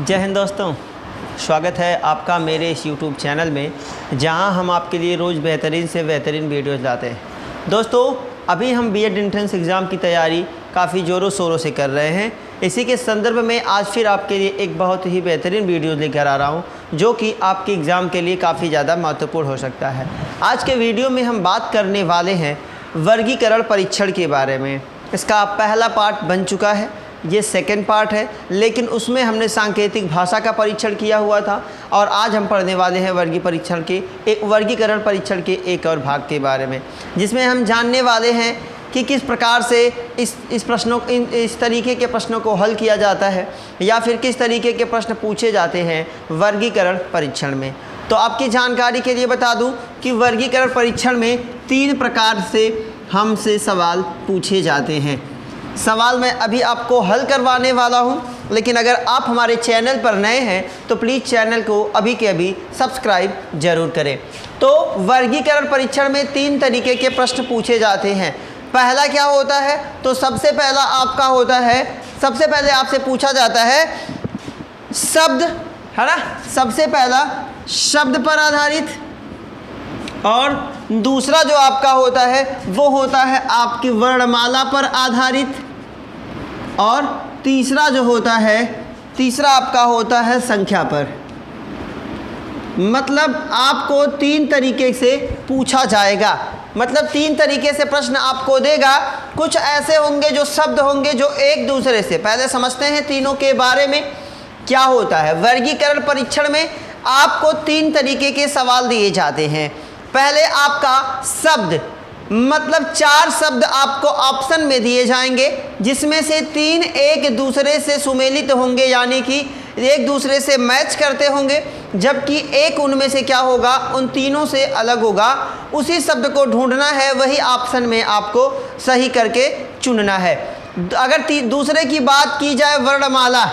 जय हिंद दोस्तों, स्वागत है आपका मेरे इस YouTube चैनल में, जहां हम आपके लिए रोज़ बेहतरीन से बेहतरीन वीडियोज़ लाते हैं। दोस्तों, अभी हम बीएड एंट्रेंस एग्ज़ाम की तैयारी काफ़ी ज़ोरों शोरों से कर रहे हैं। इसी के संदर्भ में आज फिर आपके लिए एक बहुत ही बेहतरीन वीडियो लेकर आ रहा हूं, जो कि आपके एग्ज़ाम के लिए काफ़ी ज़्यादा महत्वपूर्ण हो सकता है। आज के वीडियो में हम बात करने वाले हैं वर्गीकरण परीक्षण के बारे में। इसका पहला पार्ट बन चुका है, ये सेकंड पार्ट है, लेकिन उसमें हमने सांकेतिक भाषा का परीक्षण किया हुआ था और आज हम पढ़ने वाले हैं वर्गीकरण परीक्षण के एक और भाग के बारे में, जिसमें हम जानने वाले हैं कि किस प्रकार से इस तरीके के प्रश्नों को हल किया जाता है या फिर किस तरीके के प्रश्न पूछे जाते हैं वर्गीकरण परीक्षण में। तो आपकी जानकारी के लिए बता दूं कि वर्गीकरण परीक्षण में 3 प्रकार से हमसे सवाल पूछे जाते हैं। सवाल मैं अभी आपको हल करवाने वाला हूं, लेकिन अगर आप हमारे चैनल पर नए हैं तो प्लीज़ चैनल को अभी के अभी सब्सक्राइब जरूर करें। तो वर्गीकरण परीक्षण में 3 तरीके के प्रश्न पूछे जाते हैं। पहला क्या होता है, तो सबसे पहले आपसे पूछा जाता है शब्द, है ना, सबसे पहला शब्द पर आधारित, और दूसरा जो आपका होता है वो होता है आपकी वर्णमाला पर आधारित, और तीसरा आपका होता है संख्या पर। मतलब आपको 3 तरीके से पूछा जाएगा, मतलब 3 तरीके से प्रश्न आपको देगा। कुछ ऐसे होंगे जो शब्द होंगे जो एक दूसरे से, पहले समझते हैं तीनों के बारे में क्या होता है। वर्गीकरण परीक्षण में आपको 3 तरीके के सवाल दिए जाते हैं। पहले आपका शब्द, मतलब 4 शब्द आपको ऑप्शन में दिए जाएंगे, जिसमें से 3 एक दूसरे से सुमेलित होंगे, यानी कि एक दूसरे से मैच करते होंगे, जबकि एक उनमें से क्या होगा, उन तीनों से अलग होगा। उसी शब्द को ढूंढना है, वही ऑप्शन में आपको सही करके चुनना है। अगर दूसरे की बात की जाए वर्णमाला,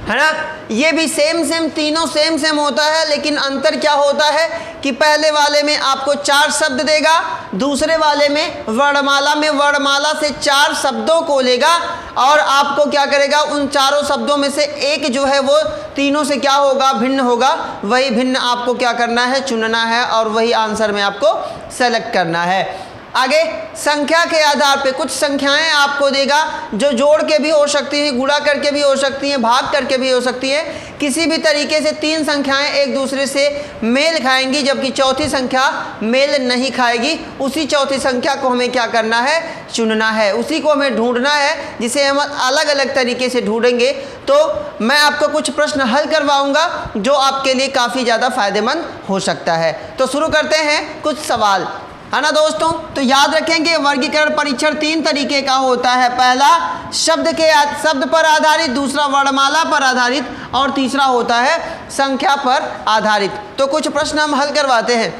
है ना, ये भी सेम तीनों सेम होता है, लेकिन अंतर क्या होता है कि पहले वाले में आपको 4 शब्द देगा, दूसरे वाले में वर्णमाला से 4 शब्दों को लेगा और आपको क्या करेगा, उन चारों शब्दों में से एक जो है वो तीनों से क्या होगा, भिन्न होगा। वही भिन्न आपको क्या करना है, चुनना है, और वही आंसर में आपको सेलेक्ट करना है। आगे संख्या के आधार पे कुछ संख्याएं आपको देगा, जो जोड़ के भी हो सकती हैं, गुणा करके भी हो सकती हैं, भाग करके भी हो सकती हैं। किसी भी तरीके से 3 संख्याएं एक दूसरे से मेल खाएंगी, जबकि चौथी संख्या मेल नहीं खाएगी। उसी चौथी संख्या को हमें क्या करना है, चुनना है, उसी को हमें ढूंढना है, जिसे हम अलग अलग तरीके से ढूंढेंगे। तो मैं आपको कुछ प्रश्न हल करवाऊंगा जो आपके लिए काफ़ी ज़्यादा फायदेमंद हो सकता है। तो शुरू करते हैं कुछ सवाल, है ना दोस्तों। तो याद रखेंगे वर्गीकरण परीक्षण 3 तरीके का होता है। पहला शब्द पर आधारित, दूसरा वर्णमाला पर आधारित, और तीसरा होता है संख्या पर आधारित। तो कुछ प्रश्न हम हल करवाते हैं।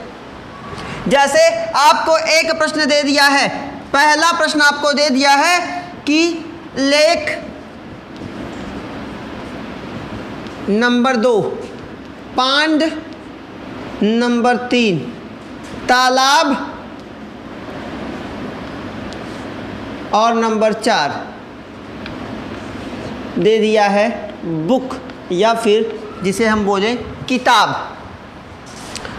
जैसे आपको एक प्रश्न दे दिया है, पहला प्रश्न आपको दे दिया है कि लेख नंबर 2, पांड नंबर 3, तालाब और नंबर 4 दे दिया है बुक, या फिर जिसे हम बोलें किताब।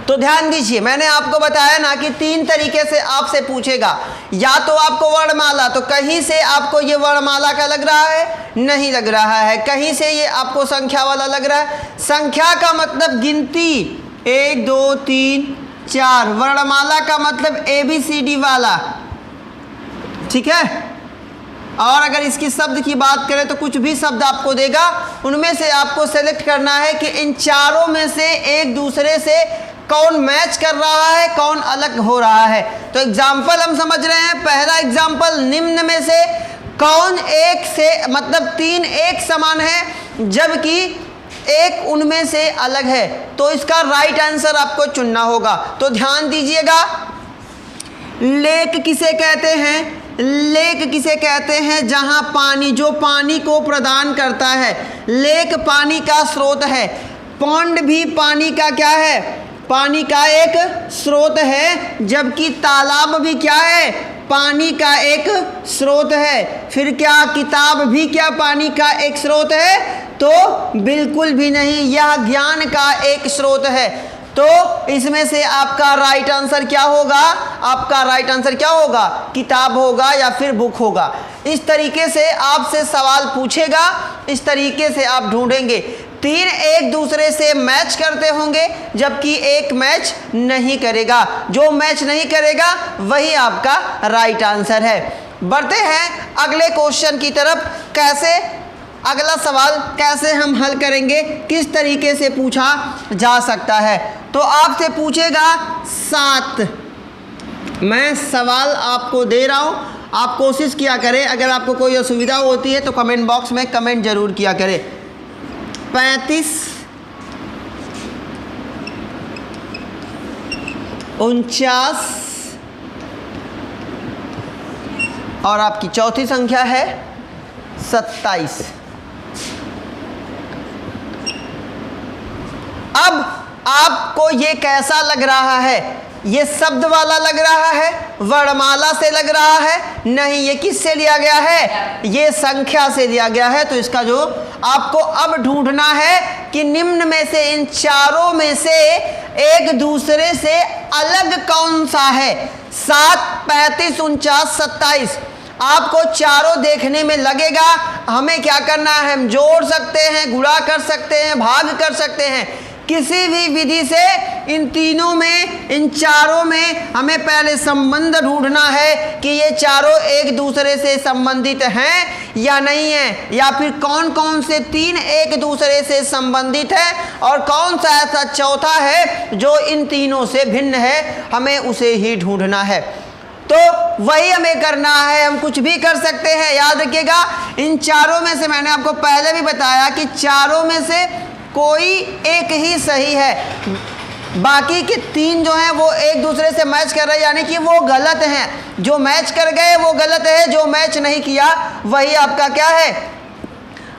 तो ध्यान दीजिए, मैंने आपको बताया ना कि 3 तरीके से आपसे पूछेगा। या तो आपको वर्णमाला, तो कहीं से आपको ये वर्णमाला का लग रहा है, नहीं लग रहा है। कहीं से ये आपको संख्या वाला लग रहा है। संख्या का मतलब गिनती 1 2 3 4, वर्णमाला का मतलब ABCD वाला, ठीक है। और अगर इसकी शब्द की बात करें तो कुछ भी शब्द आपको देगा, उनमें से आपको सेलेक्ट करना है कि इन चारों में से एक दूसरे से कौन मैच कर रहा है, कौन अलग हो रहा है। तो एग्जाम्पल हम समझ रहे हैं। पहला एग्जाम्पल, निम्न में से कौन एक से, मतलब 3 एक समान है जबकि एक उनमें से अलग है। तो इसका राइट आंसर आपको चुनना होगा। तो ध्यान दीजिएगा, लेक किसे कहते हैं, लेक किसे कहते हैं जहां पानी, जो पानी को प्रदान करता है। लेक पानी का स्रोत है। पॉन्ड भी पानी का क्या है, पानी का एक स्रोत है, जबकि तालाब भी क्या है, पानी का एक स्रोत है। फिर क्या किताब भी क्या पानी का एक स्रोत है? तो बिल्कुल भी नहीं, यह ज्ञान का एक स्रोत है। तो इसमें से आपका राइट आंसर क्या होगा? आपका राइट आंसर क्या होगा? किताब होगा या फिर बुक होगा। इस तरीके से आपसे सवाल पूछेगा, इस तरीके से आप ढूंढेंगे। तीन एक दूसरे से मैच करते होंगे जबकि एक मैच नहीं करेगा। जो मैच नहीं करेगा वही आपका राइट आंसर है। बढ़ते हैं अगले क्वेश्चन की तरफ। कैसे अगला सवाल कैसे हम हल करेंगे, किस तरीके से पूछा जा सकता है। तो आपसे पूछेगा 7। मैं सवाल आपको दे रहा हूं, आप कोशिश किया करें। अगर आपको कोई असुविधा होती है तो कमेंट बॉक्स में कमेंट जरूर किया करें। 35, 49 और आपकी चौथी संख्या है 27। अब आपको ये कैसा लग रहा है? ये शब्द वाला लग रहा है, वर्णमाला से लग रहा है? नहीं, ये किससे लिया गया है? ये संख्या से लिया गया है। तो इसका जो आपको अब ढूंढना है कि निम्न में से इन चारों में से एक दूसरे से अलग कौन सा है। 7, 35, 49, 27 आपको चारों देखने में लगेगा। हमें क्या करना है? हम जोड़ सकते हैं, गुणा कर सकते हैं, भाग कर सकते हैं। किसी भी विधि से इन तीनों में, इन चारों में हमें पहले संबंध ढूंढना है कि ये चारों एक दूसरे से संबंधित हैं या नहीं है, या फिर कौन कौन से तीन एक दूसरे से संबंधित है और कौन सा ऐसा चौथा है जो इन तीनों से भिन्न है। हमें उसे ही ढूंढना है। तो वही हमें करना है। हम कुछ भी कर सकते हैं। याद रखिएगा, इन चारों में से मैंने आपको पहले भी बताया कि चारों में से कोई एक ही सही है, बाकी के तीन जो हैं वो एक दूसरे से मैच कर रहे हैं, यानी कि वो गलत हैं। जो मैच कर गए वो गलत है, जो मैच नहीं किया वही आपका क्या है?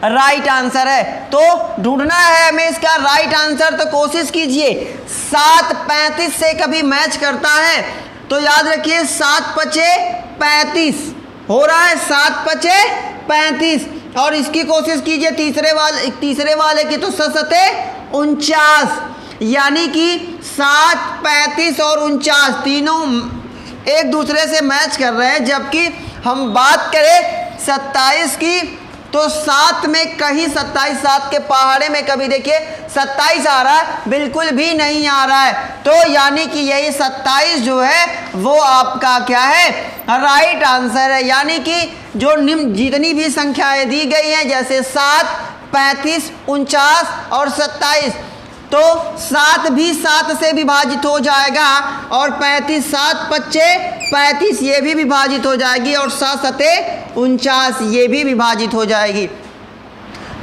राइट आंसर है। तो ढूंढना है हमें इसका राइट आंसर। तो कोशिश कीजिए। 7 35 से कभी मैच करता है तो याद रखिए 7 पचे 35 हो रहा है, 7 पचे 35। और इसकी कोशिश कीजिए तीसरे वाले की, तो 7 49, यानी कि 7 35 और 49 तीनों एक दूसरे से मैच कर रहे हैं। जबकि हम बात करें 27 की तो 7 में कहीं 27, 7 के पहाड़े में कभी देखिए 27 आ रहा है? बिल्कुल भी नहीं आ रहा है। तो यानी कि यही 27 जो है वो आपका क्या है? राइट आंसर है। यानी कि जो निम्न जितनी भी संख्याएं दी गई हैं, जैसे 7 35 49 और 27, तो 7 भी 7 से विभाजित हो जाएगा और 35 7 पच्चे 35 ये भी विभाजित हो जाएगी और 7 सते 49 ये भी विभाजित हो जाएगी।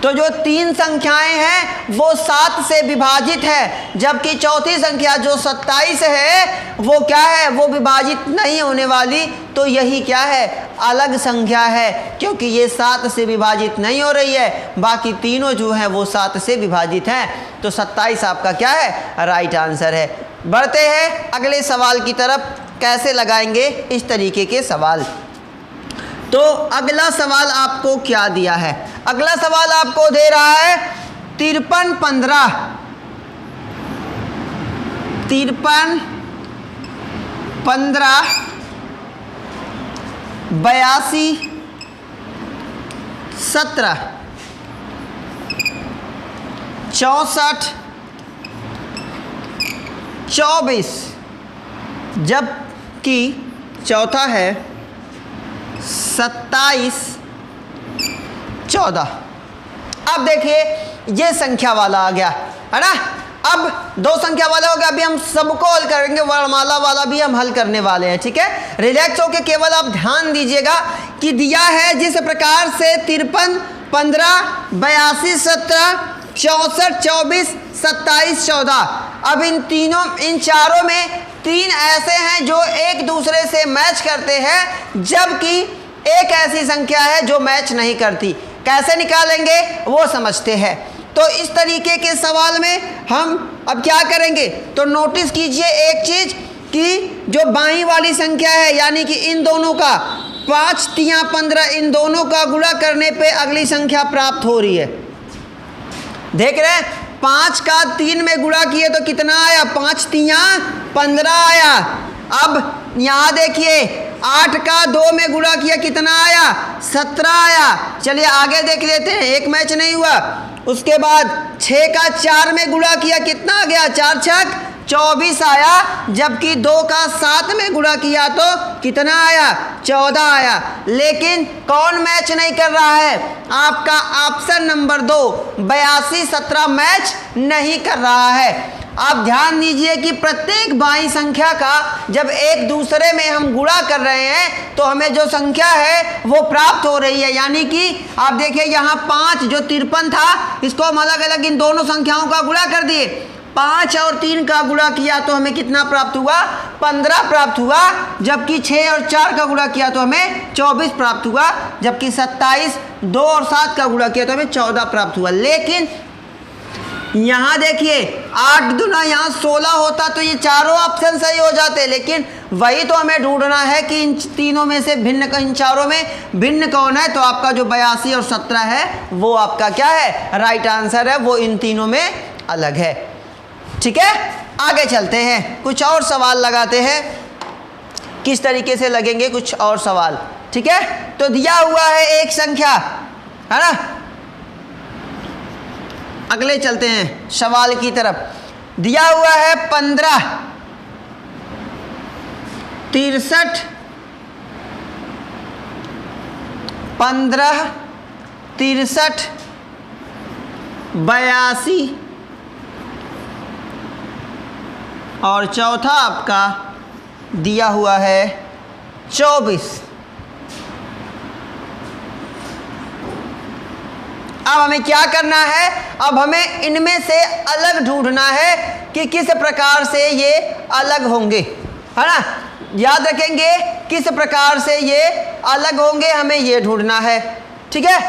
तो जो तीन संख्याएं हैं वो 7 से विभाजित है, जबकि चौथी संख्या जो 27 है वो क्या है? वो विभाजित नहीं होने वाली। तो यही क्या है? अलग संख्या है, क्योंकि ये 7 से विभाजित नहीं हो रही है। बाकी तीनों जो हैं वो 7 से विभाजित हैं। तो 27 आपका क्या है? राइट आंसर है। बढ़ते हैं अगले सवाल की तरफ। कैसे लगाएंगे इस तरीके के सवाल? तो अगला सवाल आपको क्या दिया है? अगला सवाल आपको दे रहा है 53 15 53 15 82 17 64 24, जबकि चौथा है 27 14। अब देखिए ये संख्या वाला आ गया है ना। अब दो संख्या वाला हो गया। अभी हम सबको हल करेंगे, वर्णमाला वाला भी हम हल करने वाले हैं। ठीक है, रिलैक्स होके केवल आप ध्यान दीजिएगा कि दिया है जिस प्रकार से 53 15 82 17 64 24 27 14। अब इन चारों में तीन ऐसे हैं जो एक दूसरे से मैच करते हैं, जबकि एक ऐसी संख्या है जो मैच नहीं करती। कैसे निकालेंगे वो समझते हैं। तो इस तरीके के सवाल में हम अब क्या करेंगे? तो नोटिस कीजिए एक चीज कि जो बाईं वाली संख्या है, यानी कि इन दोनों का 5 3 15, इन दोनों का गुणा करने पे अगली संख्या प्राप्त हो रही है। देख रहे हैं, 5 का 3 में गुणा किए तो कितना आया, 5 तिया 15 आया। अब यहाँ देखिए 8 का 2 में गुणा किया कितना आया, 17 आया। चलिए आगे देख लेते हैं, एक मैच नहीं हुआ। उसके बाद 6 का 4 में गुणा किया कितना आ गया, 4 छक 24 आया। जबकि 2 का 7 में गुणा किया तो कितना आया, 14 आया। लेकिन कौन मैच नहीं कर रहा है, आपका ऑप्शन नंबर 2 82 17 मैच नहीं कर रहा है। आप ध्यान दीजिए कि प्रत्येक बाई संख्या का जब एक दूसरे में हम गुणा कर रहे हैं तो हमें जो संख्या है वो प्राप्त हो रही है। यानी कि आप देखिए यहाँ 5 जो 53 था, इसको हम अलग अलग इन दोनों संख्याओं का गुणा कर दिए। 5 और 3 का गुणा किया तो हमें कितना प्राप्त हुआ, 15 प्राप्त हुआ। जबकि 6 और 4 का गुणा किया तो हमें 24 प्राप्त हुआ। जबकि 27, 2 और 7 का गुणा किया तो हमें 14 प्राप्त हुआ। लेकिन यहाँ देखिए 8 दूना यहाँ 16 होता तो ये चारों ऑप्शन सही हो जाते। लेकिन वही तो हमें ढूंढना है कि इन तीनों में से भिन्न, इन चारों में भिन्न कौन है। तो आपका जो 82 और 17 है वो आपका क्या है, राइट आंसर है, वो इन तीनों में अलग है। ठीक है, आगे चलते हैं, कुछ और सवाल लगाते हैं। किस तरीके से लगेंगे कुछ और सवाल, ठीक है। तो दिया हुआ है एक संख्या, है ना। अगले चलते हैं सवाल की तरफ। दिया हुआ है 15 63 82 और चौथा आपका दिया हुआ है 24। अब हमें क्या करना है, अब हमें इनमें से अलग ढूंढना है कि किस प्रकार से ये अलग होंगे, है ना। याद रखेंगे किस प्रकार से ये अलग होंगे, हमें ये ढूंढना है। ठीक है,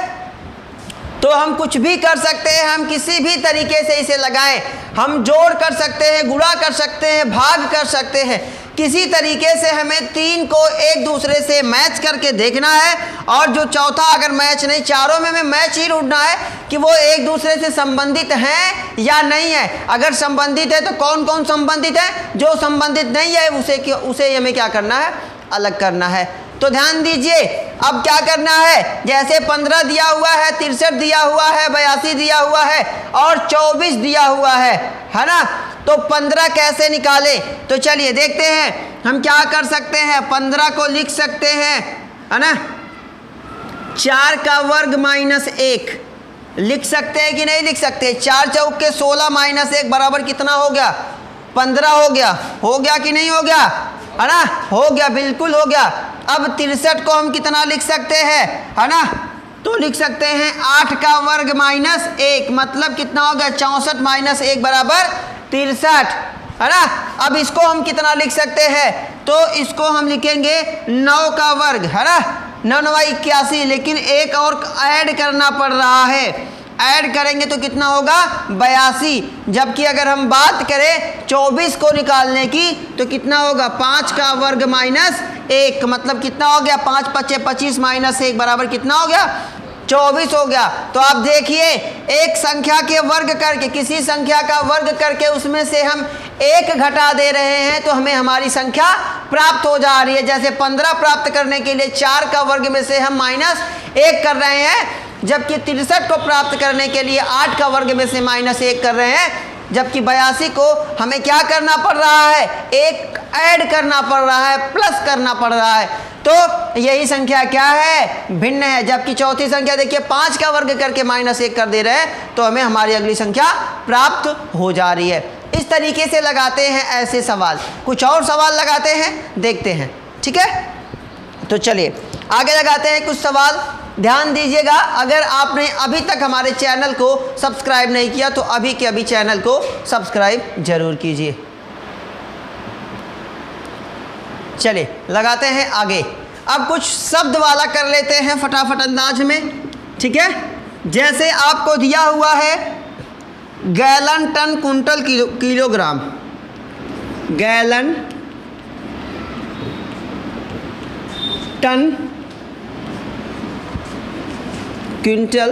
तो हम कुछ भी कर सकते हैं, हम किसी भी तरीके से इसे लगाएं। हम जोड़ कर सकते हैं, गुणा कर सकते हैं, भाग कर सकते हैं। किसी तरीके से हमें 3 को एक दूसरे से मैच करके देखना है। और जो चौथा अगर मैच नहीं, चारों में हमें मैच ही ढूंढना है कि वो एक दूसरे से संबंधित हैं या नहीं है। अगर संबंधित है तो कौन कौन संबंधित है, जो संबंधित नहीं है उसे हमें क्या करना है, अलग करना है। तो ध्यान दीजिए, अब क्या करना है, जैसे 15 दिया हुआ है, 63 दिया हुआ है, 82 दिया हुआ है और 24 दिया हुआ है ना। तो 15 कैसे निकालें, तो चलिए देखते हैं हम क्या कर सकते हैं। 15 को लिख सकते हैं, है ना, 4 का वर्ग माइनस 1 लिख सकते हैं कि नहीं लिख सकते। 4 चौक के 16 माइनस 1 बराबर कितना हो गया, 15 हो गया कि नहीं हो गया, है ना, हो गया, बिल्कुल हो गया। अब 63 को हम कितना लिख सकते हैं, है ना, तो लिख सकते हैं 8 का वर्ग माइनस 1, मतलब कितना हो गया, 64 माइनस 1 बराबर 63, है ना। अब इसको हम कितना लिख सकते हैं, तो इसको हम लिखेंगे 9 का वर्ग, है ना, 9 9 81। लेकिन एक और ऐड करना पड़ रहा है, ऐड करेंगे तो कितना होगा, 82। जबकि अगर हम बात करें 24 को निकालने की तो कितना होगा, 5 का वर्ग माइनस 1, मतलब कितना हो गया, 5 5 25 माइनस 1 बराबर कितना हो गया, 24 हो गया। तो आप देखिए, एक संख्या के वर्ग करके, किसी संख्या का वर्ग करके उसमें से हम 1 घटा दे रहे हैं तो हमें हमारी संख्या प्राप्त हो जा रही है। जैसे 15 प्राप्त करने के लिए 4 का वर्ग में से हम माइनस 1 कर रहे हैं, जबकि 63 को प्राप्त करने के लिए 8 का वर्ग में से माइनस 1 कर रहे हैं। जबकि 82 को हमें क्या करना पड़ रहा है, एक ऐड करना पड़ रहा है, प्लस करना पड़ रहा है। तो यही संख्या क्या है, भिन्न है। जबकि चौथी संख्या देखिए 5 का वर्ग करके माइनस 1 कर दे रहे हैं तो हमें हमारी अगली संख्या प्राप्त हो जा रही है। इस तरीके से लगाते हैं ऐसे सवाल। कुछ और सवाल लगाते हैं, देखते हैं, ठीक है। तो चलिए आगे लगाते हैं कुछ सवाल। ध्यान दीजिएगा, अगर आपने अभी तक हमारे चैनल को सब्सक्राइब नहीं किया तो अभी के अभी चैनल को सब्सक्राइब जरूर कीजिए। चलिए लगाते हैं आगे। अब कुछ शब्द वाला कर लेते हैं फटाफट अंदाज में, ठीक है। जैसे आपको दिया हुआ है गैलन, टन, कुंटल, किलोग्राम। गैलन, टन, क्विंटल,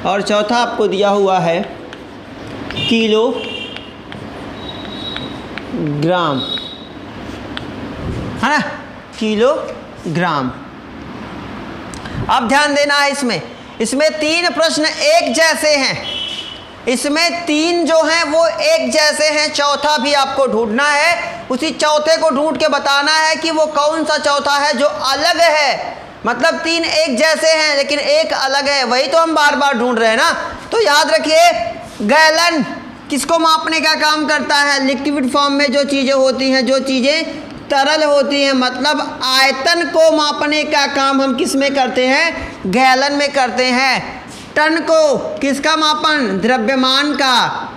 और चौथा आपको दिया हुआ है किलोग्राम, है ना, किलोग्राम। अब ध्यान देना है इसमें तीन प्रश्न एक जैसे हैं, इसमें तीन जो हैं वो एक जैसे हैं। चौथा भी आपको ढूंढना है, उसी चौथे को ढूंढ के बताना है कि वो कौन सा चौथा है जो अलग है। मतलब तीन एक जैसे हैं लेकिन एक अलग है, वही तो हम बार बार ढूंढ रहे हैं ना। तो याद रखिए, गैलन किसको मापने का काम करता है? लिक्विड फॉर्म में जो चीज़ें होती हैं, जो चीज़ें तरल होती हैं, मतलब आयतन को मापने का काम हम किस में करते हैं? गैलन में करते हैं। टन को किसका मापन? द्रव्यमान का।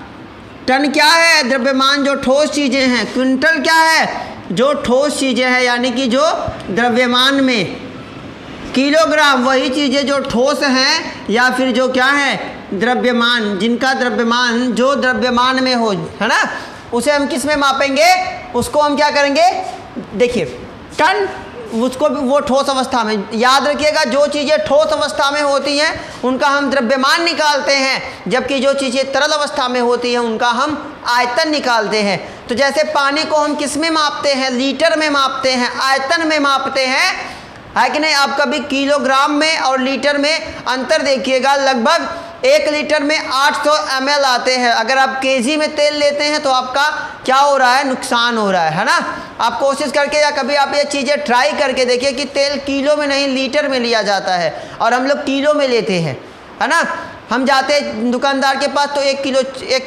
टन क्या है? द्रव्यमान, जो ठोस चीज़ें हैं। क्विंटल क्या है? जो ठोस चीज़ें हैं, यानी कि जो द्रव्यमान में। किलोग्राम वही चीज़ें जो ठोस हैं या फिर जो क्या है? द्रव्यमान, जिनका द्रव्यमान जो द्रव्यमान में हो, है ना, उसे हम किस में मापेंगे? उसको हम क्या करेंगे? देखिए, टन, उसको वो ठोस अवस्था में। याद रखिएगा, जो चीज़ें ठोस अवस्था में होती हैं उनका हम द्रव्यमान निकालते हैं, जबकि जो चीज़ें तरल अवस्था में होती हैं उनका हम आयतन निकालते हैं। तो जैसे पानी को हम किस में मापते हैं? लीटर में मापते हैं, आयतन में मापते हैं, है कि नहीं? आप कभी किलोग्राम में और लीटर में अंतर देखिएगा। लगभग 1 लीटर में 800 ml आते हैं। अगर आप केजी में तेल लेते हैं तो आपका क्या हो रहा है? नुकसान हो रहा है ना। आप कोशिश करके या कभी आप ये चीज़ें ट्राई करके देखिए कि तेल किलो में नहीं लीटर में लिया जाता है और हम लोग किलो में लेते हैं, है ना। हम जाते हैं दुकानदार के पास तो 1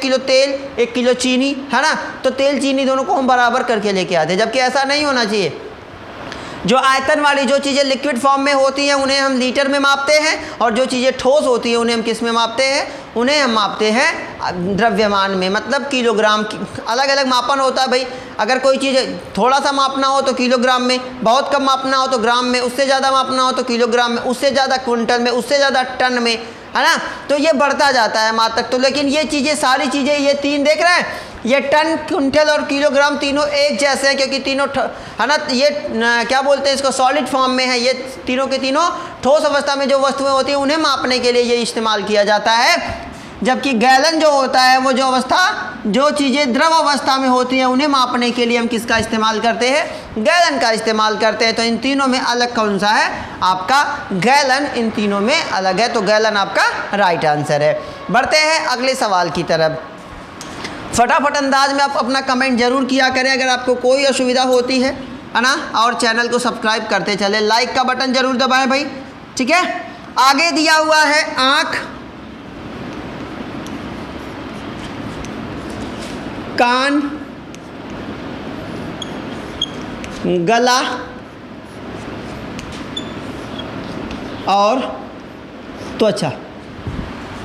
किलो तेल, 1 किलो चीनी, है ना, तो तेल चीनी दोनों को हम बराबर करके लेके आते हैं, जबकि ऐसा नहीं होना चाहिए। जो आयतन वाली जो चीज़ें लिक्विड फॉर्म में होती हैं उन्हें हम लीटर में मापते हैं, और जो चीज़ें ठोस होती हैं उन्हें हम किस में मापते हैं? उन्हें हम मापते हैं द्रव्यमान में, मतलब किलोग्राम। अलग अलग मापन होता है भाई। अगर कोई चीज़ थोड़ा सा मापना हो तो किलोग्राम में, बहुत कम मापना हो तो ग्राम में, उससे ज़्यादा मापना हो तो किलोग्राम में, उससे ज़्यादा क्विंटल में, उससे ज़्यादा टन में, है ना। तो ये बढ़ता जाता है मात्रक। तो लेकिन ये चीज़ें, सारी चीज़ें, ये तीन देख रहे हैं, ये टन, क्विंटल और किलोग्राम तीनों एक जैसे हैं, क्योंकि तीनों, है ना, ये क्या बोलते हैं इसको? सॉलिड फॉर्म में है। ये तीनों के तीनों ठोस अवस्था में जो वस्तुएं होती हैं उन्हें मापने के लिए ये इस्तेमाल किया जाता है। जबकि गैलन जो होता है वो जो अवस्था, जो चीज़ें द्रव अवस्था में होती हैं उन्हें मापने के लिए हम किसका इस्तेमाल करते हैं? गैलन का इस्तेमाल करते हैं। तो इन तीनों में अलग कौन सा है? आपका गैलन इन तीनों में अलग है, तो गैलन आपका राइट आंसर है। बढ़ते हैं अगले सवाल की तरफ। फटाफट अंदाज में आप अपना कमेंट जरूर किया करें अगर आपको कोई असुविधा होती है ना, और चैनल को सब्सक्राइब करते चले, लाइक का बटन जरूर दबाएं भाई, ठीक है। आगे दिया हुआ है आँख, कान, गला और त्वचा।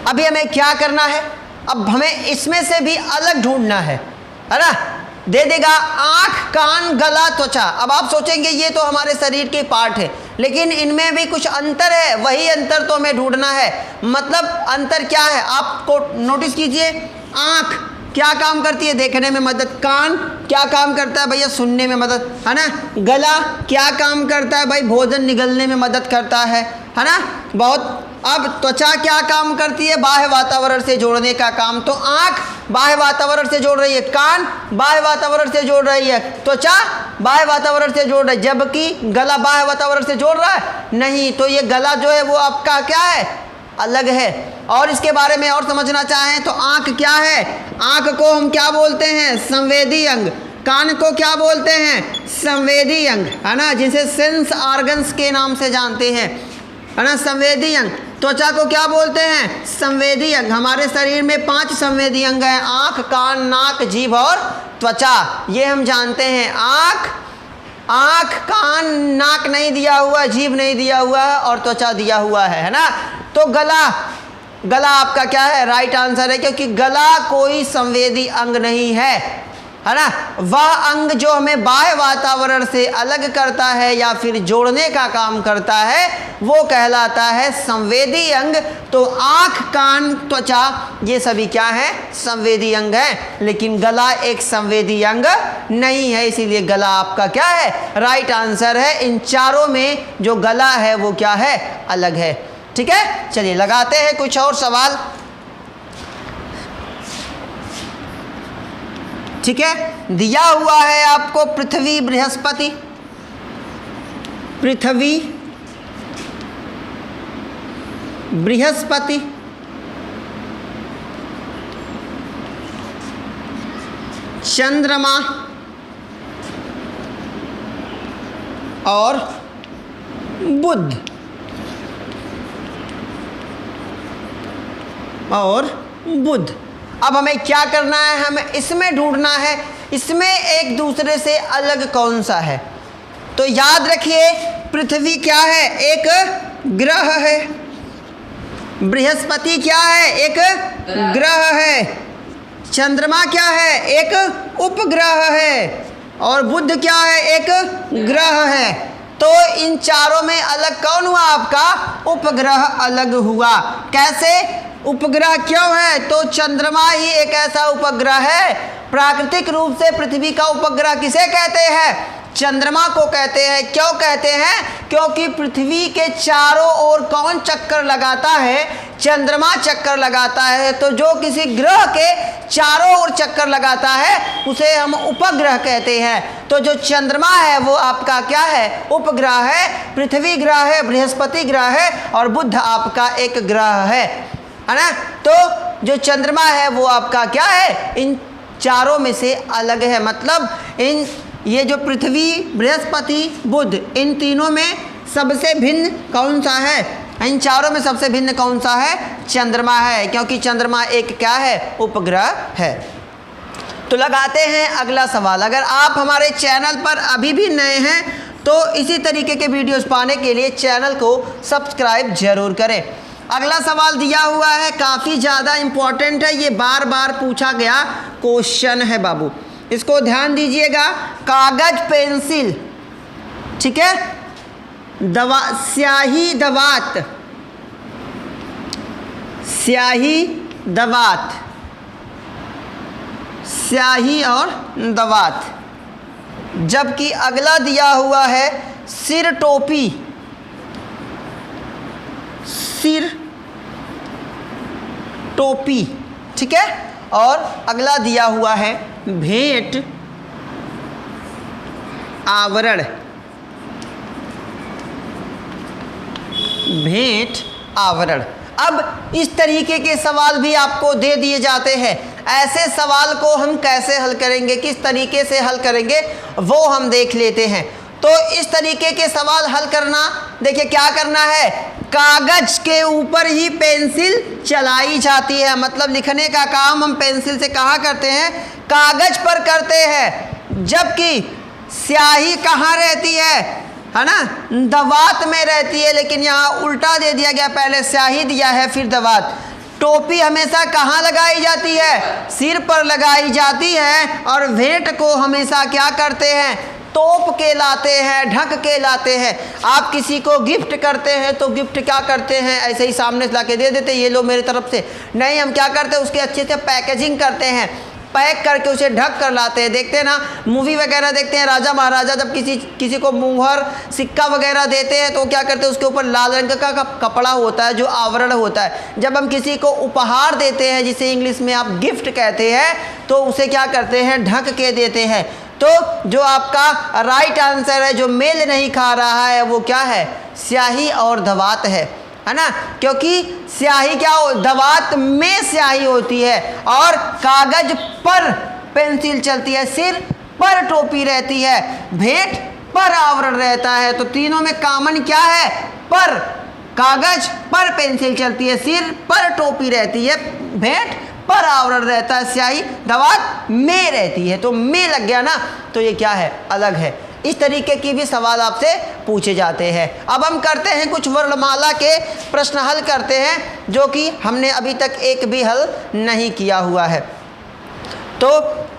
अभी हमें क्या करना है? अब हमें इसमें से भी अलग ढूंढना है ना। दे देगा आँख, कान, गला, त्वचा। अब आप सोचेंगे ये तो हमारे शरीर के पार्ट है, लेकिन इनमें भी कुछ अंतर है। वही अंतर तो हमें ढूंढना है। मतलब अंतर क्या है? आपको नोटिस कीजिए, आँख क्या काम करती है? देखने में मदद। कान क्या काम करता है भैया? सुनने में मदद, है ना। गला क्या काम करता है भाई? भोजन निगलने में मदद करता है ना, बहुत। अब त्वचा क्या काम करती है? बाह्य वातावरण से जोड़ने का काम। तो आँख बाह्य वातावरण से जोड़ रही है, कान बाह्य वातावरण से जोड़ रही है, त्वचा बाह्य वातावरण से जोड़ रही है, जबकि गला बाह्य वातावरण से जोड़ रहा है नहीं। तो ये गला जो है वो आपका क्या है? अलग है। और इसके बारे में और समझना चाहें तो आँख क्या है? आँख को हम क्या बोलते हैं? संवेदी अंग। कान को क्या बोलते हैं? संवेदी अंग, है ना, जिसे सेंस ऑर्गन्स के नाम से जानते हैं, है ना, संवेदी अंग। त्वचा को क्या बोलते हैं? संवेदी अंग। हमारे शरीर में 5 संवेदी अंग हैं, आँख, कान, नाक, जीभ और त्वचा। ये हम जानते हैं। आँख, कान, नाक नहीं दिया हुआ, जीभ नहीं दिया हुआ है, और त्वचा दिया हुआ है ना। तो गला आपका क्या है? राइट आंसर है, क्योंकि गला कोई संवेदी अंग नहीं है ना। वह अंग जो हमें बाह्य वातावरण से अलग करता है या फिर जोड़ने का काम करता है वो कहलाता है संवेदी अंग। तो आँख, कान, त्वचा ये सभी क्या है? संवेदी अंग है, लेकिन गला एक संवेदी अंग नहीं है, इसीलिए गला आपका क्या है? राइट आंसर है। इन चारों में जो गला है वो क्या है? अलग है। ठीक है, चलिए लगाते हैं कुछ और सवाल। ठीक है, दिया हुआ है आपको पृथ्वी बृहस्पति, पृथ्वी बृहस्पति चंद्रमा और बुध अब हमें क्या करना है, हमें इसमें ढूंढना है इसमें एक दूसरे से अलग कौन सा है। तो याद रखिए पृथ्वी क्या है, एक ग्रह है, बृहस्पति क्या है, एक ग्रह है, चंद्रमा क्या है, एक उपग्रह है, और बुध क्या है, एक ग्रह है। तो इन चारों में अलग कौन हुआ, आपका उपग्रह अलग हुआ। कैसे, उपग्रह क्यों है, तो चंद्रमा ही एक ऐसा उपग्रह है। प्राकृतिक रूप से पृथ्वी का उपग्रह किसे कहते हैं, चंद्रमा को कहते हैं। क्यों कहते हैं, क्योंकि पृथ्वी के चारों ओर कौन चक्कर लगाता है, चंद्रमा चक्कर लगाता है। तो जो किसी ग्रह के चारों ओर चक्कर लगाता है उसे हम उपग्रह कहते हैं। तो जो चंद्रमा है वो आपका क्या है, उपग्रह है, पृथ्वी ग्रह है, बृहस्पति ग्रह है, और बुध आपका एक ग्रह है ना। तो जो चंद्रमा है वो आपका क्या है, इन चारों में से अलग है। मतलब ये जो पृथ्वी बृहस्पति बुध इन तीनों में सबसे भिन्न कौन सा है, इन चारों में सबसे भिन्न कौन सा है, चंद्रमा है, क्योंकि चंद्रमा एक क्या है, उपग्रह है। तो लगाते हैं अगला सवाल। अगर आप हमारे चैनल पर अभी भी नए हैं तो इसी तरीके के वीडियोस पाने के लिए चैनल को सब्सक्राइब जरूर करें। अगला सवाल दिया हुआ है, काफ़ी ज़्यादा इम्पॉर्टेंट है, ये बार बार पूछा गया क्वेश्चन है बाबू, इसको ध्यान दीजिएगा। कागज पेंसिल, ठीक है, स्याही दवात, स्याही दवात, स्याही और दवात, जबकि अगला दिया हुआ है सिर टोपी, सिर टोपी, ठीक है, और अगला दिया हुआ है भेंट आवरण, भेंट आवरण। अब इस तरीके के सवाल भी आपको दे दिए जाते हैं। ऐसे सवाल को हम कैसे हल करेंगे, किस तरीके से हल करेंगे वो हम देख लेते हैं। तो इस तरीके के सवाल हल करना, देखिए क्या करना है, कागज के ऊपर ही पेंसिल चलाई जाती है। मतलब लिखने का काम हम पेंसिल से कहाँ करते हैं, कागज पर करते हैं। जबकि स्याही कहाँ रहती है ना, दवात में रहती है। लेकिन यहाँ उल्टा दे दिया गया, पहले स्याही दिया है फिर दवात। टोपी हमेशा कहाँ लगाई जाती है, सिर पर लगाई जाती है। और भेंट को हमेशा क्या करते हैं, तोप के लाते हैं, ढक के लाते हैं। आप किसी को गिफ्ट करते हैं तो गिफ्ट क्या करते हैं, ऐसे ही सामने से ला के दे देते, ये लो मेरी तरफ से, नहीं, हम क्या करते हैं, उसके अच्छे से पैकेजिंग करते हैं, पैक करके उसे ढक कर लाते हैं। देखते हैं ना मूवी वगैरह देखते हैं, राजा महाराजा जब किसी को मुहर सिक्का वगैरह देते हैं तो क्या करते हैं, उसके ऊपर लाल रंग का कपड़ा होता है जो आवरण होता है। जब हम किसी को उपहार देते हैं, जिसे इंग्लिश में आप गिफ्ट कहते हैं, तो उसे क्या करते हैं, ढक के देते हैं। तो जो आपका राइट आंसर है, जो मेल नहीं खा रहा है, वो क्या है, स्याही और दवात है ना। क्योंकि स्याही क्या हो, दवात में स्याही होती है और कागज पर पेंसिल चलती है, सिर पर टोपी रहती है, भेंट पर आवरण रहता है। तो तीनों में कॉमन क्या है, पर, कागज पर पेंसिल चलती है, सिर पर टोपी रहती है, भेंट पर आवरण रहता है, स्याही दवात में रहती है। तो में लग गया ना, तो ये क्या है, अलग है। इस तरीके की भी सवाल आपसे पूछे जाते हैं। अब हम करते हैं कुछ वर्णमाला के प्रश्न हल करते हैं, जो कि हमने अभी तक एक भी हल नहीं किया हुआ है। तो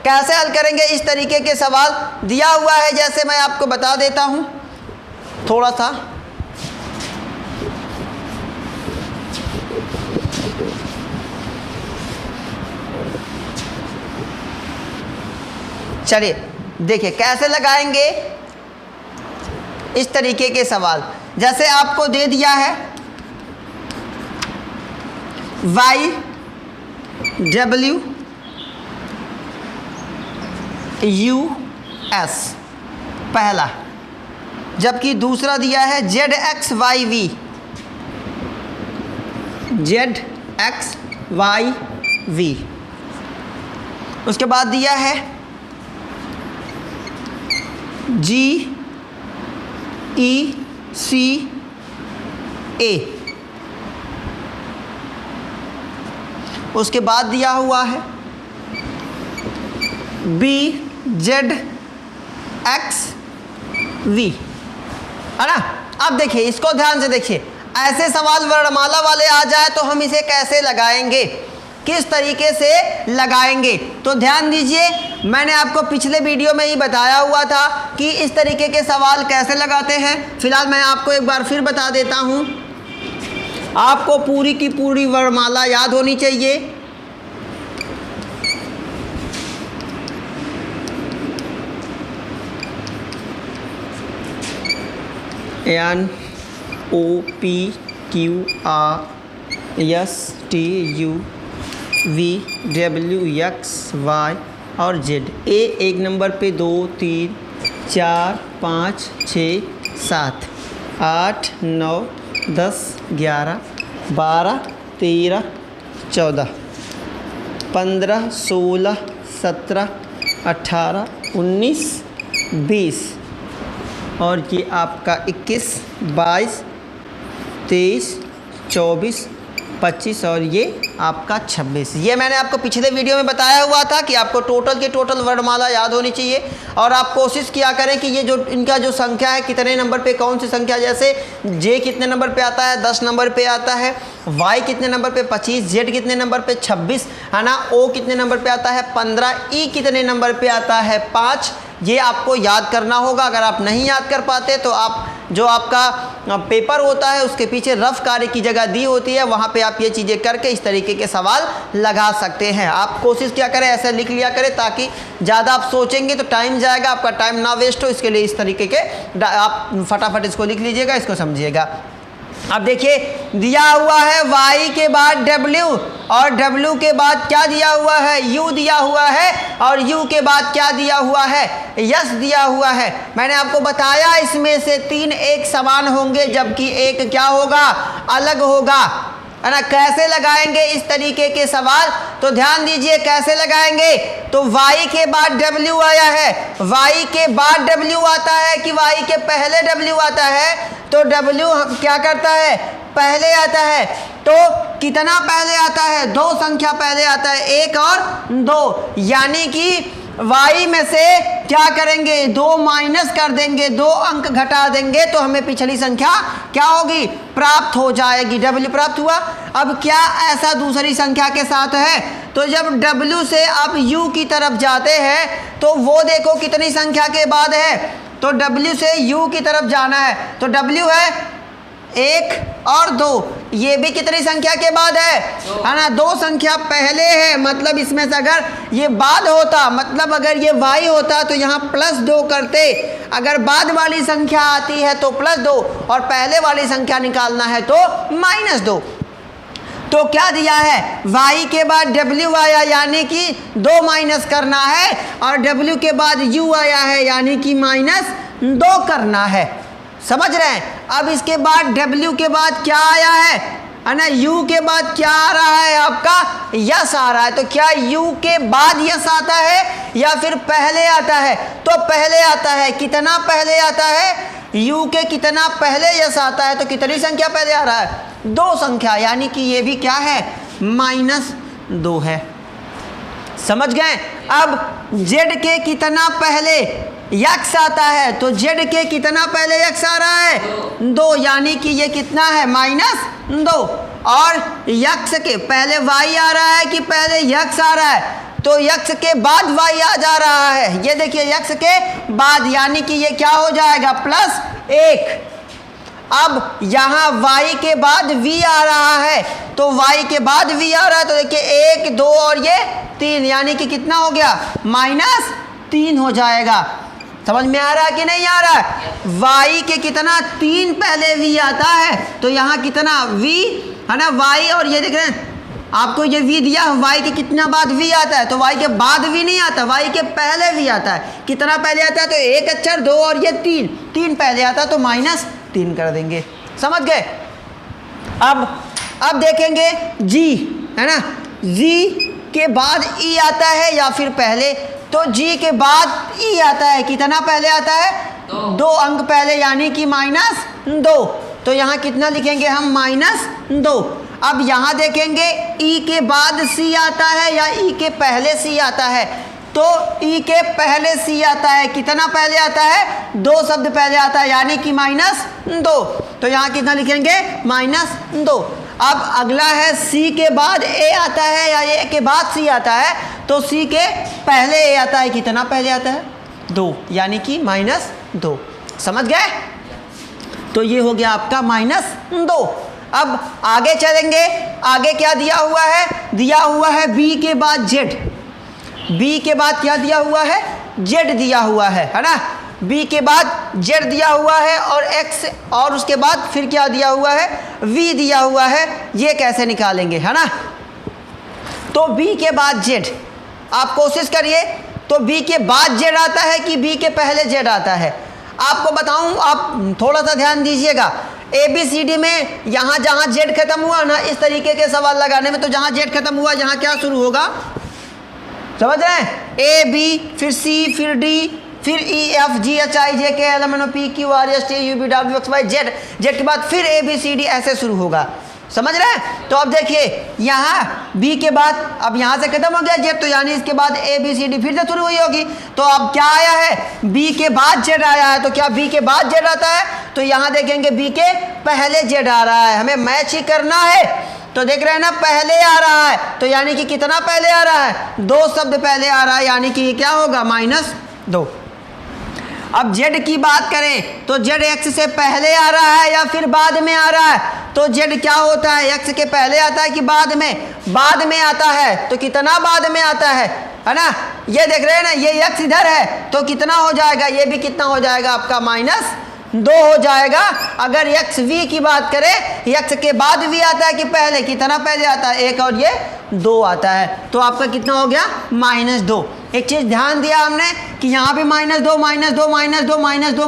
कैसे हल करेंगे, इस तरीके के सवाल दिया हुआ है, जैसे मैं आपको बता देता हूँ थोड़ा सा। चलिए देखिए कैसे लगाएंगे इस तरीके के सवाल। जैसे आपको दे दिया है वाई डब्ल्यू यू एस पहला, जबकि दूसरा दिया है Z X Y V, Z X Y V. उसके बाद दिया है जी ई सी ए। उसके बाद दिया हुआ है बी जेड एक्स वी, है ना। अब देखिए, इसको ध्यान से देखिए, ऐसे सवाल वर्णमाला वाले आ जाए तो हम इसे कैसे लगाएंगे, किस तरीके से लगाएंगे। तो ध्यान दीजिए, मैंने आपको पिछले वीडियो में ही बताया हुआ था कि इस तरीके के सवाल कैसे लगाते हैं। फिलहाल मैं आपको एक बार फिर बता देता हूं। आपको पूरी की पूरी वर्णमाला याद होनी चाहिए। N O P Q R S T U V W X Y और जेड। ए एक नंबर पे 2 3 4 5 6 7 8 9 10 11 12 13 14 15 16 17 18 19 20 और ये आपका 21 22 23 24 25 और ये आपका 26। ये मैंने आपको पिछले वीडियो में बताया हुआ था कि आपको टोटल के टोटल वर्णमाला याद होनी चाहिए। और आप कोशिश किया करें कि ये जो इनका जो संख्या है कितने नंबर पे कौन सी संख्या, जैसे जे कितने नंबर पे आता है 10 नंबर पे आता है, वाई कितने नंबर पे 25, जेड कितने नंबर पे 26, है ना, ओ कितने नंबर पे आता है 15, ई कितने नंबर पे आता है 5। ये आपको याद करना होगा। अगर आप नहीं याद कर पाते तो आप जो आपका पेपर होता है उसके पीछे रफ कार्य की जगह दी होती है, वहाँ पे आप ये चीज़ें करके इस तरीके के सवाल लगा सकते हैं। आप कोशिश क्या करें, ऐसे लिख लिया करें ताकि ज़्यादा आप सोचेंगे तो टाइम जाएगा, आपका टाइम ना वेस्ट हो। इसके लिए इस तरीके के आप फटाफट इसको लिख लीजिएगा, इसको समझिएगा। अब देखिए, दिया हुआ है y के बाद w और w के बाद क्या दिया हुआ है, u दिया हुआ है और u के बाद क्या दिया हुआ है, यस दिया हुआ है। मैंने आपको बताया इसमें से 3 एक समान होंगे जबकि एक क्या होगा, अलग होगा, है ना। कैसे लगाएंगे इस तरीके के सवाल, तो ध्यान दीजिए कैसे लगाएंगे। तो y के बाद w आया है, y के बाद w आता है कि y के पहले w आता है, तो w क्या करता है, पहले आता है। तो कितना पहले आता है, 2 संख्या पहले आता है, 1 और 2, यानी कि y में से क्या करेंगे, 2 माइनस कर देंगे, 2 अंक घटा देंगे तो हमें पिछली संख्या क्या होगी, प्राप्त हो जाएगी, w प्राप्त हुआ। अब क्या ऐसा दूसरी संख्या के साथ है, तो जब w से आप u की तरफ जाते हैं तो वो देखो कितनी संख्या के बाद है, तो w से u की तरफ जाना है, तो w है 1 और 2, ये भी कितनी संख्या के बाद है ना, 2 संख्या पहले है। मतलब इसमें से अगर ये बाद होता, मतलब अगर ये y होता तो यहाँ +2 करते, अगर बाद वाली संख्या आती है तो +2 और पहले वाली संख्या निकालना है तो -2। तो क्या दिया है, y के बाद w आया यानी कि 2 माइनस करना है और w के बाद u आया है यानी कि -2 करना है। समझ रहे हैं। अब इसके बाद w के बाद क्या आया है ना, u के बाद क्या आ रहा है, आपका यस आ रहा है। तो क्या u के बाद यस आता है या फिर पहले आता है, तो पहले आता है। कितना पहले आता है, u के कितना पहले यस आता है, तो कितनी संख्या पहले आ रहा है, 2 संख्या, यानी कि ये भी क्या है, -2 है। समझ गए। अब z के कितना पहले यक्स आता है, तो z के कितना पहले यक्स आ रहा है, 2, यानी कि ये कितना है, -2। और यक्स के पहले y आ रहा है कि पहले यक्स आ रहा है, तो यक्स के बाद y आ जा रहा है। ये देखिए यक्स के बाद, यानी कि ये क्या हो जाएगा, +1। अब यहाँ y के बाद v आ रहा है, तो y के बाद v आ रहा है, तो देखिए 1 2 और ये 3, यानी कि कितना हो गया, -3 हो जाएगा। समझ में आ रहा है कि नहीं आ रहा है। y के कितना 3 पहले v आता है, तो यहाँ कितना v है ना, y और ये देख रहे हैं आपको ये v दिया, y के कितना बाद v आता है, तो y के बाद v नहीं आता, y के पहले v आता है। कितना पहले आता है, तो 1 अक्षर 2 और ये 3 पहले आता है, तो -3 कर देंगे। समझ गए। अब देखेंगे g है ना, g के बाद e आता है या फिर पहले, तो g के बाद e आता है, कितना पहले आता है, 2 अंक पहले, यानी कि -2। तो यहाँ कितना लिखेंगे हम, -2। अब यहाँ देखेंगे e के बाद c आता है या e के पहले c आता है, तो e के पहले c आता है, कितना पहले आता है, 2 शब्द पहले आता है, यानी कि -2। तो यहाँ कितना लिखेंगे, -2। अब अगला है c के बाद a आता है या a के बाद c आता है, तो c के पहले a आता है, कितना पहले आता है, 2, यानी कि -2। समझ गए। तो ये हो गया आपका -2। अब आगे चलेंगे, आगे क्या दिया हुआ है, दिया हुआ है b के बाद z, b के बाद क्या दिया हुआ है, z दिया हुआ है ना, b के बाद z दिया हुआ है और x, और उसके बाद फिर क्या दिया हुआ है, v दिया हुआ है। ये कैसे निकालेंगे, है ना। तो b के बाद z, आप कोशिश करिए, तो b के बाद z आता है कि b के पहले z आता है। आपको बताऊं, आप थोड़ा सा ध्यान दीजिएगा, ABCD में यहाँ जहाँ z खत्म हुआ ना, इस तरीके के सवाल लगाने में, तो जहाँ z खत्म हुआ यहाँ क्या शुरू होगा, समझ रहे हैं, A B फिर C फिर D फिर E F G H I J K L M N O P Q R S T U V W X Y Z, Z के बाद फिर A B C D ऐसे शुरू होगा। समझ रहे हैं। तो अब देखिए यहाँ B के बाद, अब यहाँ से खत्म हो गया Z, तो यानी इसके बाद A B C D फिर से शुरू हुई होगी। तो अब क्या आया है, B के बाद Z आया है, तो क्या B के बाद Z आता है, तो यहाँ देखेंगे B के पहले Z आ रहा है, हमें मैच ही करना है। तो देख रहे हैं ना, पहले आ रहा है, तो यानी कि कितना पहले आ रहा है, 2 शब्द पहले आ रहा है, यानी कि क्या होगा, -2। अब z की बात करें, तो z x से पहले आ रहा है या फिर बाद में आ रहा है, तो z क्या होता है, x के पहले आता है कि बाद में आता है, तो कितना बाद में आता है ना। ये देख रहे हैं ना, ये x इधर है, तो कितना हो जाएगा, ये भी कितना हो जाएगा आपका, -2 हो जाएगा। अगर x v की बात करें, x के बाद v आता है कि पहले, कितना पहले आता है, 1 और ये 2 आता है, तो आपका कितना हो गया, -2। एक चीज़ ध्यान दिया हमने कि यहाँ पे -2 -2 -2 -2 -2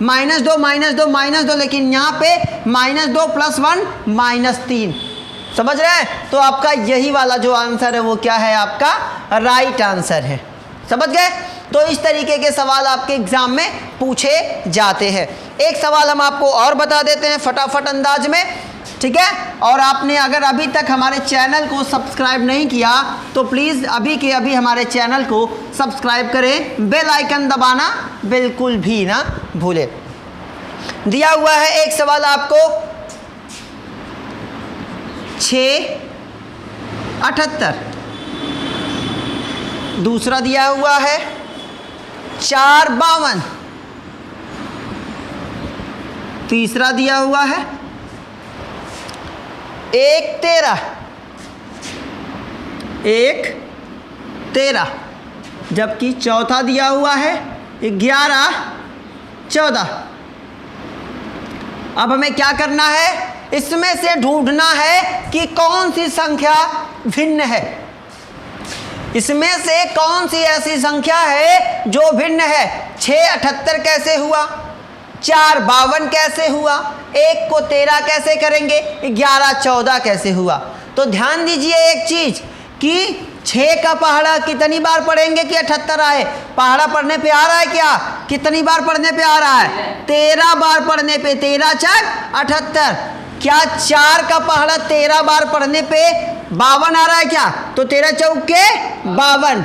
-2 -2, लेकिन यहाँ पे -2 + 1 -3। समझ रहे हैं। तो आपका यही वाला जो आंसर है वो क्या है, आपका राइट आंसर है। समझ गए। तो इस तरीके के सवाल आपके एग्जाम में पूछे जाते हैं। एक सवाल हम आपको और बता देते हैं फटाफट अंदाज में, ठीक है। और आपने अगर अभी तक हमारे चैनल को सब्सक्राइब नहीं किया तो प्लीज़ अभी के अभी हमारे चैनल को सब्सक्राइब करें, बेल आइकन दबाना बिल्कुल भी ना भूलें। दिया हुआ है एक सवाल आपको 678, दूसरा दिया हुआ है 452, तीसरा दिया हुआ है 113, जबकि चौथा दिया हुआ है 1114। अब हमें क्या करना है, इसमें से ढूंढना है कि कौन सी संख्या भिन्न है। इसमें से कौन सी ऐसी संख्या है जो भिन्न है। 678 कैसे हुआ, 452 कैसे हुआ, 1 को 13 कैसे करेंगे, 1114 कैसे हुआ। तो ध्यान दीजिए एक चीज कि 6 का पहाड़ा कितनी बार पढ़ेंगे कि 78 आए। पहाड़ा पढ़ने पे आ रहा है क्या, कितनी बार पढ़ने पे आ रहा है, 13 बार पढ़ने पे, 13 4 78। क्या 4 का पहाड़ा 13 बार पढ़ने पे 52 आ रहा है क्या, तो 13 चौके 52।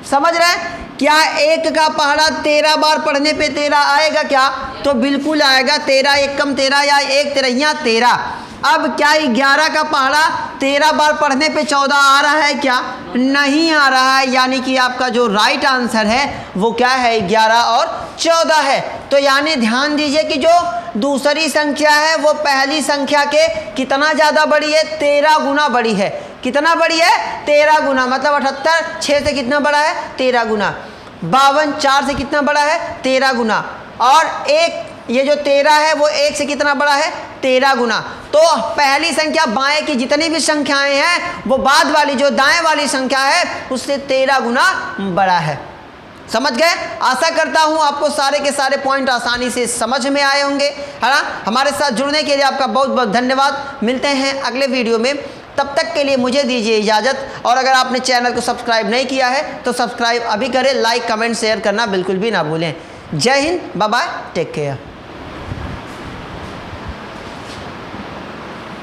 समझ रहे हैं। क्या 1 का पहाड़ा 13 बार पढ़ने पे 13 आएगा क्या, तो बिल्कुल आएगा। 13 एकम 13 या 1 13 13। अब क्या 11 का पहाड़ा 13 बार पढ़ने पे 14 आ रहा है क्या, नहीं आ रहा है। यानी कि आपका जो राइट आंसर है वो क्या है, 11 और 14 है। तो यानी ध्यान दीजिए कि जो दूसरी संख्या है वो पहली संख्या के कितना ज़्यादा बड़ी है, 13 गुना बड़ी है। कितना बड़ी है, 13 गुना। मतलब 78 6 से कितना बड़ा है, 13 गुना। 52 4 से कितना बड़ा है, 13 गुना। और 1 ये जो 13 है वो 1 से कितना बड़ा है, 13 गुना। तो पहली संख्या बाएं की जितनी भी संख्याएं हैं वो बाद वाली जो दाएं वाली संख्या है उससे 13 गुना बड़ा है। समझ गए? आशा करता हूं आपको सारे के सारे पॉइंट आसानी से समझ में आए होंगे, है ना। हमारे साथ जुड़ने के लिए आपका बहुत बहुत धन्यवाद। मिलते हैं अगले वीडियो में, तब तक के लिए मुझे दीजिए इजाज़त। और अगर आपने चैनल को सब्सक्राइब नहीं किया है तो सब्सक्राइब अभी करें, लाइक कमेंट शेयर करना बिल्कुल भी ना भूलें। जय हिंद, बाय बाय, टेक केयर।